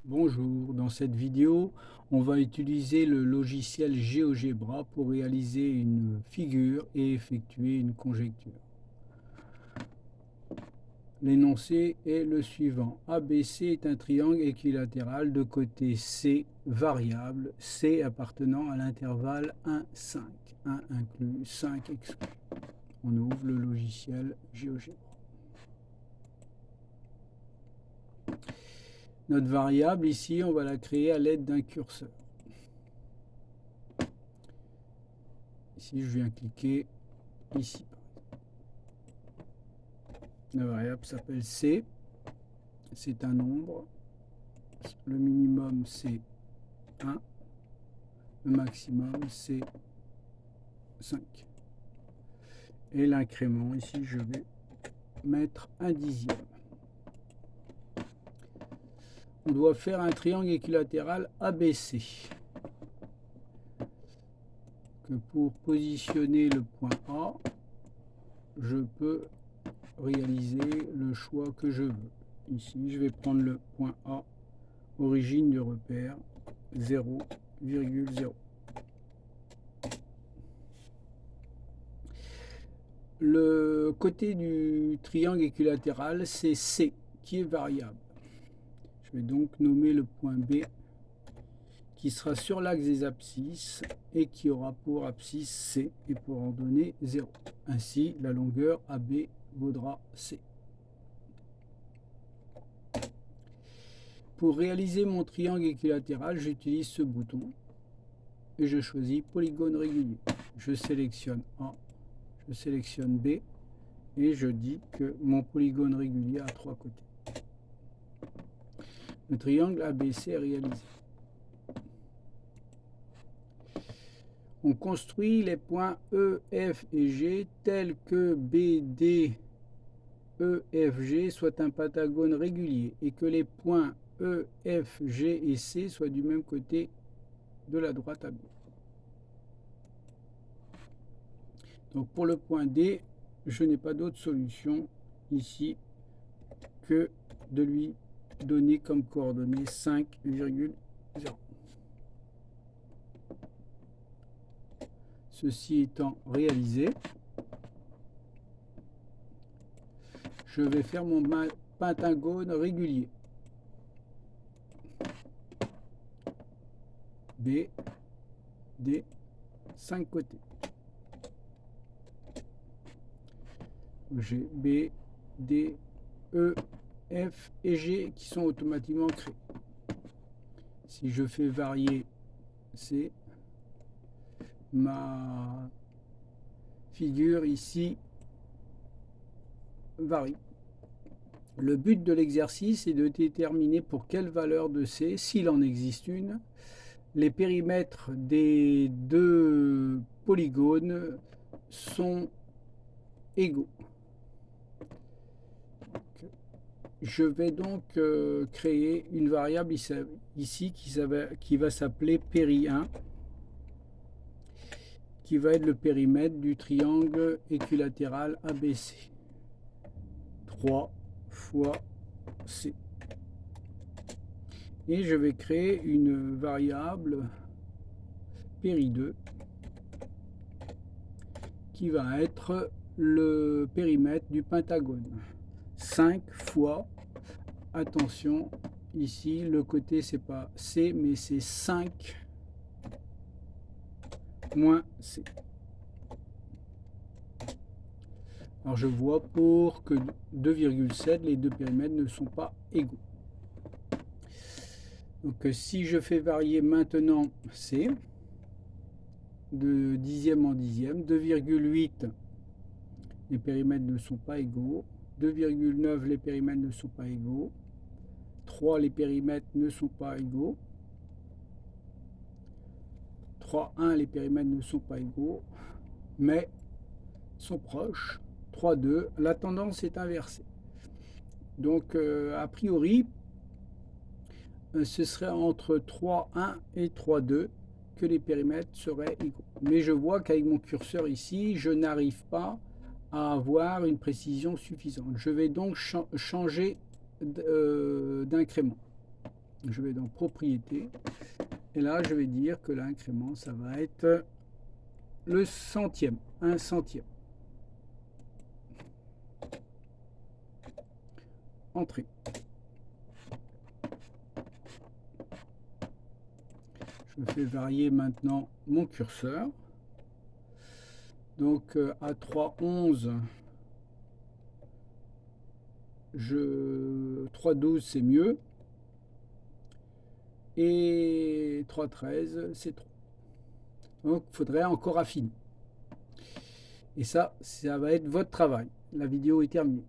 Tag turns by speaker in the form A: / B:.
A: Bonjour, dans cette vidéo, on va utiliser le logiciel GeoGebra pour réaliser une figure et effectuer une conjecture. L'énoncé est le suivant. ABC est un triangle équilatéral de côté C variable, C appartenant à l'intervalle 1, 5. 1 inclus, 5 exclus. On ouvre le logiciel GeoGebra. Notre variable ici, on va la créer à l'aide d'un curseur. Ici, je viens cliquer ici. La variable s'appelle C. C'est un nombre. Le minimum, c'est 1. Le maximum, c'est 5. Et l'incrément, ici, je vais mettre un dixième. On doit faire un triangle équilatéral ABC. Que pour positionner le point A, je peux réaliser le choix que je veux. Ici, je vais prendre le point A, origine du repère 0,0. Le côté du triangle équilatéral, c'est C, qui est variable. Je vais donc nommer le point B, qui sera sur l'axe des abscisses et qui aura pour abscisse C et pour en donner 0. Ainsi, la longueur AB vaudra C. Pour réaliser mon triangle équilatéral, j'utilise ce bouton et je choisis polygone régulier. Je sélectionne A, je sélectionne B et je dis que mon polygone régulier a 3 côtés. Le triangle ABC est réalisé. On construit les points E, F et G tels que BD, E, F, G soient un pentagone régulier et que les points E, F, G et C soient du même côté de la droite à gauche. Donc pour le point D, je n'ai pas d'autre solution ici que de lui donner comme coordonnées 5,0. Ceci étant réalisé, je vais faire mon pentagone régulier. B, D, 5 côtés. J'ai B, D, E, F et G qui sont automatiquement créés. Si je fais varier C, ma figure ici varie. Le but de l'exercice est de déterminer pour quelle valeur de C, s'il en existe une, les périmètres des deux polygones sont égaux. Je vais donc créer une variable ici qui va s'appeler péri1, qui va être le périmètre du triangle équilatéral ABC. 3 fois C. Et je vais créer une variable péri2 qui va être le périmètre du pentagone. 5 fois, attention, ici le côté c'est pas C mais c'est 5 moins C. Alors je vois pour que 2,7, les deux périmètres ne sont pas égaux. Donc si je fais varier maintenant C, de dixième en dixième, 2,8, les périmètres ne sont pas égaux, 2,9, les périmètres ne sont pas égaux, 3, les périmètres ne sont pas égaux, 3,1, les périmètres ne sont pas égaux, mais sont proches. 3,2, la tendance est inversée. Donc a priori, ce serait entre 3,1 et 3,2 que les périmètres seraient égaux. Mais je vois qu'avec mon curseur ici, je n'arrive pas à avoir une précision suffisante. Je vais donc changer d'incrément. Je vais dans propriétés. Et là, je vais dire que l'incrément, ça va être le centième, 1 centième. Entrée. Je fais varier maintenant mon curseur. Donc à 3,11, 3,12 c'est mieux. Et 3,13 c'est trop. Donc il faudrait encore affiner. Et ça va être votre travail. La vidéo est terminée.